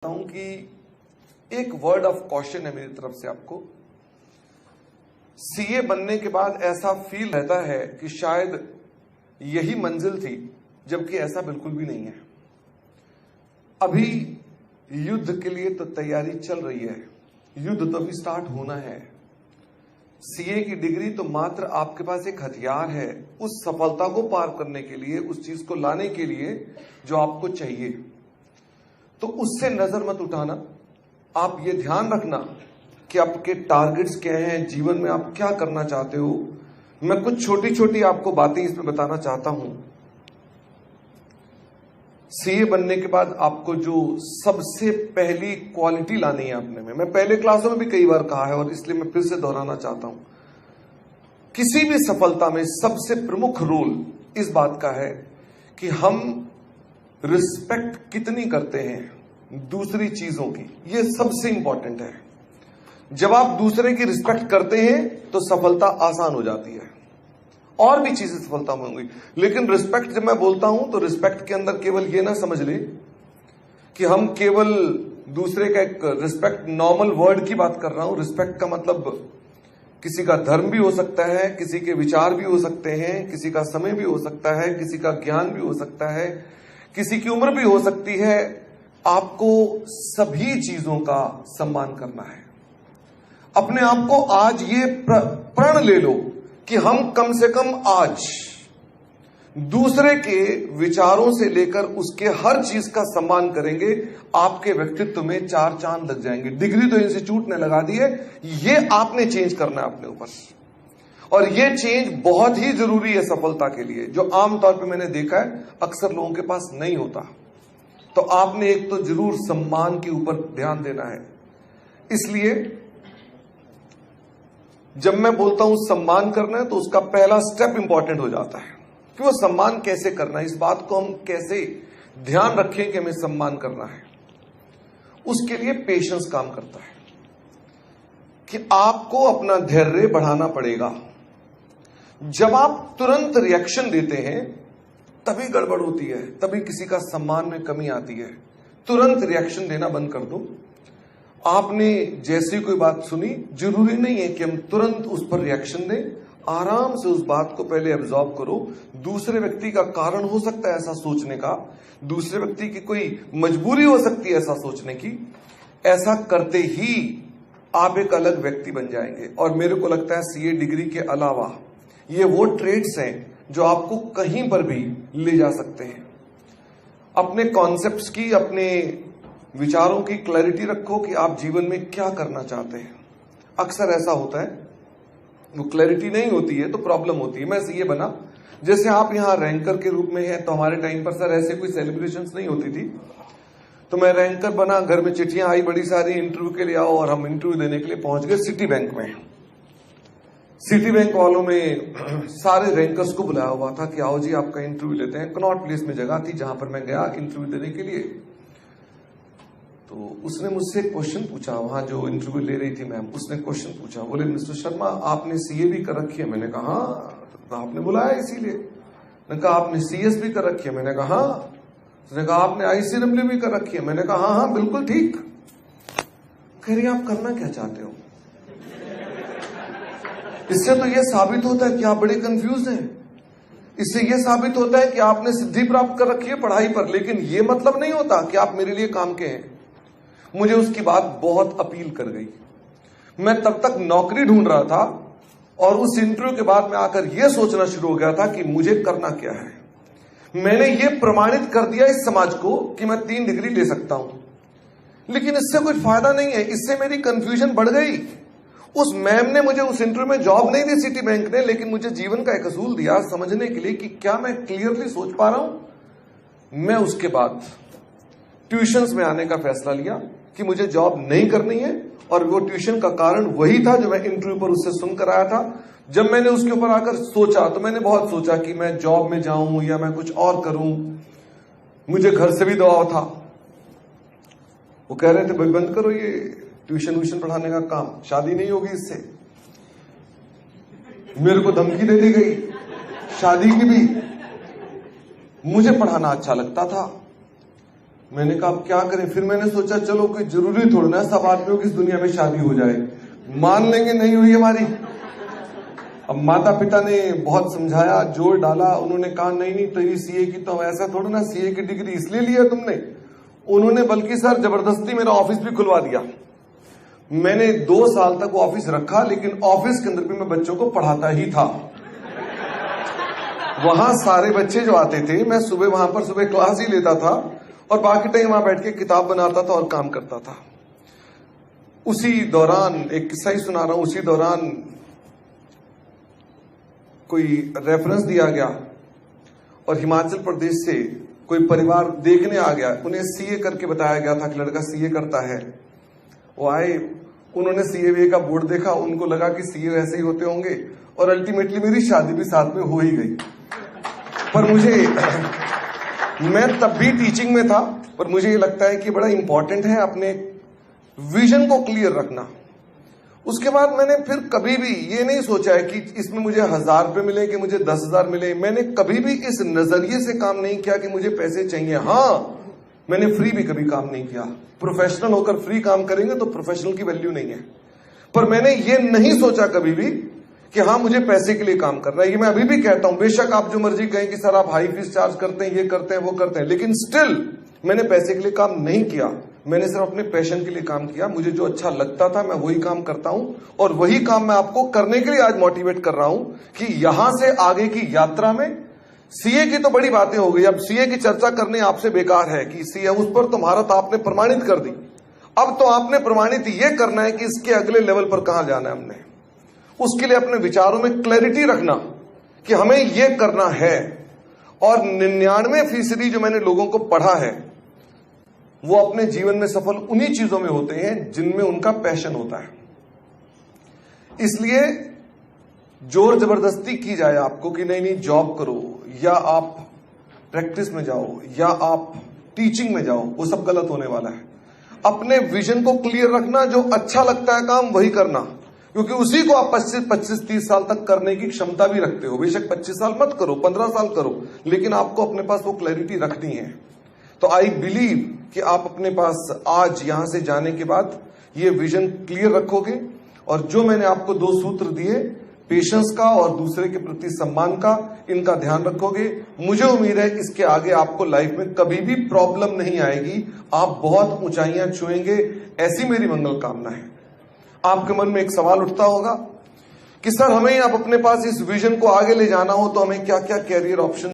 हूं कि एक वर्ड ऑफ कॉशन है मेरी तरफ से आपको। सीए बनने के बाद ऐसा फील रहता है कि शायद यही मंजिल थी, जबकि ऐसा बिल्कुल भी नहीं है। अभी युद्ध के लिए तो तैयारी चल रही है, युद्ध तो अभी स्टार्ट होना है। सीए की डिग्री तो मात्र आपके पास एक हथियार है उस सफलता को पार करने के लिए, उस चीज को लाने के लिए जो आपको चाहिए। तो उससे नजर मत उठाना। आप ये ध्यान रखना कि आपके टारगेट्स क्या हैं, जीवन में आप क्या करना चाहते हो। मैं कुछ छोटी छोटी आपको बातें इसमें बताना चाहता हूं। सीए बनने के बाद आपको जो सबसे पहली क्वालिटी लानी है अपने में, मैं पहले क्लासों में भी कई बार कहा है और इसलिए मैं फिर से दोहराना चाहता हूं। किसी भी सफलता में सबसे प्रमुख रोल इस बात का है कि हम रिस्पेक्ट कितनी करते हैं दूसरी चीजों की। यह सबसे इंपॉर्टेंट है। जब आप दूसरे की रिस्पेक्ट करते हैं तो सफलता आसान हो जाती है, और भी चीजें सफलता में होंगी। लेकिन रिस्पेक्ट जब मैं बोलता हूं तो रिस्पेक्ट के अंदर केवल यह ना समझ ले कि हम केवल दूसरे का एक रिस्पेक्ट नॉर्मल वर्ड की बात कर रहा हूं। रिस्पेक्ट का मतलब किसी का धर्म भी हो सकता है, किसी के विचार भी हो सकते हैं, किसी का समय भी हो सकता है, किसी का ज्ञान भी हो सकता है, किसी की उम्र भी हो सकती है। आपको सभी चीजों का सम्मान करना है। अपने आप को आज ये प्रण ले लो कि हम कम से कम आज दूसरे के विचारों से लेकर उसके हर चीज का सम्मान करेंगे। आपके व्यक्तित्व में चार चांद लग जाएंगे। डिग्री तो इंस्टीट्यूट ने लगा दी है, ये आपने चेंज करना है अपने ऊपर। और ये चेंज बहुत ही जरूरी है सफलता के लिए, जो आमतौर पे मैंने देखा है अक्सर लोगों के पास नहीं होता। तो आपने एक तो जरूर सम्मान के ऊपर ध्यान देना है। इसलिए जब मैं बोलता हूं सम्मान करना है तो उसका पहला स्टेप इंपॉर्टेंट हो जाता है कि वो सम्मान कैसे करना है। इस बात को हम कैसे ध्यान रखें कि हमें सम्मान करना है। उसके लिए पेशेंस काम करता है कि आपको अपना धैर्य बढ़ाना पड़ेगा। जब आप तुरंत रिएक्शन देते हैं तभी गड़बड़ होती है, तभी किसी का सम्मान में कमी आती है। तुरंत रिएक्शन देना बंद कर दो। आपने जैसी कोई बात सुनी, जरूरी नहीं है कि हम तुरंत उस पर रिएक्शन दें। आराम से उस बात को पहले एब्जॉर्ब करो। दूसरे व्यक्ति का कारण हो सकता है ऐसा सोचने का, दूसरे व्यक्ति की कोई मजबूरी हो सकती है ऐसा सोचने की। ऐसा करते ही आप एक अलग व्यक्ति बन जाएंगे। और मेरे को लगता है सीए डिग्री के अलावा ये वो ट्रेड्स हैं जो आपको कहीं पर भी ले जा सकते हैं। अपने कॉन्सेप्ट्स की, अपने विचारों की क्लैरिटी रखो कि आप जीवन में क्या करना चाहते हैं। अक्सर ऐसा होता है, वो क्लैरिटी नहीं होती है तो प्रॉब्लम होती है। मैं सीए बना, जैसे आप यहां रैंकर के रूप में हैं, तो हमारे टाइम पर सर ऐसे कोई सेलिब्रेशंस नहीं होती थी। तो मैं रैंकर बना, घर में चिट्ठियां आई बड़ी सारी, इंटरव्यू के लिए आओ, और हम इंटरव्यू देने के लिए पहुंच गए सिटी बैंक में। सिटी बैंक वालों में सारे रैंकर्स को बुलाया हुआ था कि आओ जी आपका इंटरव्यू लेते हैं। कनॉट प्लेस में जगह थी जहां पर मैं गया इंटरव्यू देने के लिए। तो उसने मुझसे क्वेश्चन पूछा, वहां जो इंटरव्यू ले रही थी मैम, उसने क्वेश्चन पूछा, बोले मिस्टर शर्मा आपने सीए भी कर रखी है? मैंने कहा हाँ, आपने बुलाया इसीलिए। मैंने कहा आपने सीएस भी कर रखी है? मैंने कहा हाँ। उसने कहा आपने आईसीडब्ल्यू भी कर रखी है? मैंने कहा हाँ हाँ बिल्कुल ठीक। कह रही आप करना क्या चाहते हो? इससे तो यह साबित होता है कि आप बड़े कंफ्यूज हैं। इससे यह साबित होता है कि आपने सिद्धि प्राप्त कर रखी है पढ़ाई पर, लेकिन यह मतलब नहीं होता कि आप मेरे लिए काम के हैं। मुझे उसकी बात बहुत अपील कर गई। मैं तब तक नौकरी ढूंढ रहा था और उस इंटरव्यू के बाद मैं आकर यह सोचना शुरू हो गया था कि मुझे करना क्या है। मैंने यह प्रमाणित कर दिया इस समाज को कि मैं 3 डिग्री ले सकता हूं, लेकिन इससे कुछ फायदा नहीं है। इससे मेरी कंफ्यूजन बढ़ गई। उस मैम ने मुझे उस इंटरव्यू में जॉब नहीं दी सिटी बैंक ने, लेकिन मुझे जीवन का एक असूल दिया समझने के लिए कि क्या मैं क्लियरली सोच पा रहा हूं। मैं उसके बाद ट्यूशंस में आने का फैसला लिया कि मुझे जॉब नहीं करनी है। और वो ट्यूशन का कारण वही था जो मैं इंटरव्यू पर उससे सुनकर आया था। जब मैंने उसके ऊपर आकर सोचा तो मैंने बहुत सोचा कि मैं जॉब में जाऊं या मैं कुछ और करूं। मुझे घर से भी दबाव था। वो कह रहे थे भाई बंद करो ये ट्यूशन पढ़ाने का काम, शादी नहीं होगी इससे। मेरे को धमकी दे दी गई शादी की भी। मुझे पढ़ाना अच्छा लगता था। मैंने कहा अब क्या करें। फिर मैंने सोचा चलो कोई जरूरी थोड़ा ना सब आदमियों की इस दुनिया में शादी हो जाए, मान लेंगे नहीं हुई हमारी। अब माता पिता ने बहुत समझाया, जोर डाला, उन्होंने कहा नहीं नहीं तेरी सीए की तो ऐसा थोड़ा ना, सीए की डिग्री इसलिए लिया तुमने। उन्होंने बल्कि सर जबरदस्ती मेरा ऑफिस भी खुलवा दिया। मैंने 2 साल तक वो ऑफिस रखा, लेकिन ऑफिस के अंदर भी मैं बच्चों को पढ़ाता ही था। वहां सारे बच्चे जो आते थे, मैं सुबह वहां पर सुबह क्लास ही लेता था और बाकी टाइम वहां बैठ के किताब बनाता था और काम करता था। उसी दौरान एक किस्सा ही सुना रहा हूं, उसी दौरान कोई रेफरेंस दिया गया और हिमाचल प्रदेश से कोई परिवार देखने आ गया। उन्हें सीए करके बताया गया था कि लड़का सीए करता है। वो आए, उन्होंने सीए का बोर्ड देखा, उनको लगा कि सीए ऐसे ही होते होंगे और अल्टीमेटली मेरी शादी भी साथ में हो ही गई। पर मुझे मैं तब भी टीचिंग में था, पर मुझे ये लगता है कि बड़ा इंपॉर्टेंट है अपने विजन को क्लियर रखना। उसके बाद मैंने फिर कभी भी ये नहीं सोचा है कि इसमें मुझे 1000 रुपए मिले कि मुझे 10,000 मिले। मैंने कभी भी इस नजरिए से काम नहीं किया कि मुझे पैसे चाहिए। हाँ, मैंने फ्री भी कभी काम नहीं किया। प्रोफेशनल होकर फ्री काम करेंगे तो प्रोफेशनल की वैल्यू नहीं है। पर मैंने ये नहीं सोचा कभी भी कि हाँ मुझे पैसे के लिए काम करना है। ये मैं अभी भी कहता हूं, बेशक आप जो मर्जी कहें कि सर आप हाई फीस चार्ज करते हैं, ये करते हैं, वो करते हैं, लेकिन स्टिल मैंने पैसे के लिए काम नहीं किया। मैंने सिर्फ अपने पैशन के लिए काम किया। मुझे जो अच्छा लगता था मैं वही काम करता हूं और वही काम मैं आपको करने के लिए आज मोटिवेट कर रहा हूं कि यहां से आगे की यात्रा में सीए की तो बड़ी बातें हो गई। अब सीए की चर्चा करने आपसे बेकार है कि सीए उस पर तो महारत आपने प्रमाणित कर दी। अब तो आपने प्रमाणित ये करना है कि इसके अगले लेवल पर कहां जाना है हमने। उसके लिए अपने विचारों में क्लैरिटी रखना कि हमें ये करना है। और 99% जो मैंने लोगों को पढ़ा है वो अपने जीवन में सफल उन्हीं चीजों में होते हैं जिनमें उनका पैशन होता है। इसलिए जोर जबरदस्ती की जाए आपको कि नहीं नहीं जॉब करो या आप प्रैक्टिस में जाओ या आप टीचिंग में जाओ, वो सब गलत होने वाला है। अपने विजन को क्लियर रखना, जो अच्छा लगता है काम वही करना, क्योंकि उसी को आप 25-30 साल तक करने की क्षमता भी रखते हो। बेशक 25 साल मत करो, 15 साल करो, लेकिन आपको अपने पास वो क्लैरिटी रखनी है। तो आई बिलीव कि आप अपने पास आज यहां से जाने के बाद ये विजन क्लियर रखोगे और जो मैंने आपको 2 सूत्र दिए, पेशेंस का और दूसरे के प्रति सम्मान का, इनका ध्यान रखोगे। मुझे उम्मीद है इसके आगे आपको लाइफ में कभी भी प्रॉब्लम नहीं आएगी। आप बहुत ऊंचाइयां छुएंगे, ऐसी मेरी मंगल कामना है। आपके मन में एक सवाल उठता होगा कि सर हमें आप अपने पास इस विजन को आगे ले जाना हो तो हमें क्या क्या कैरियर ऑप्शन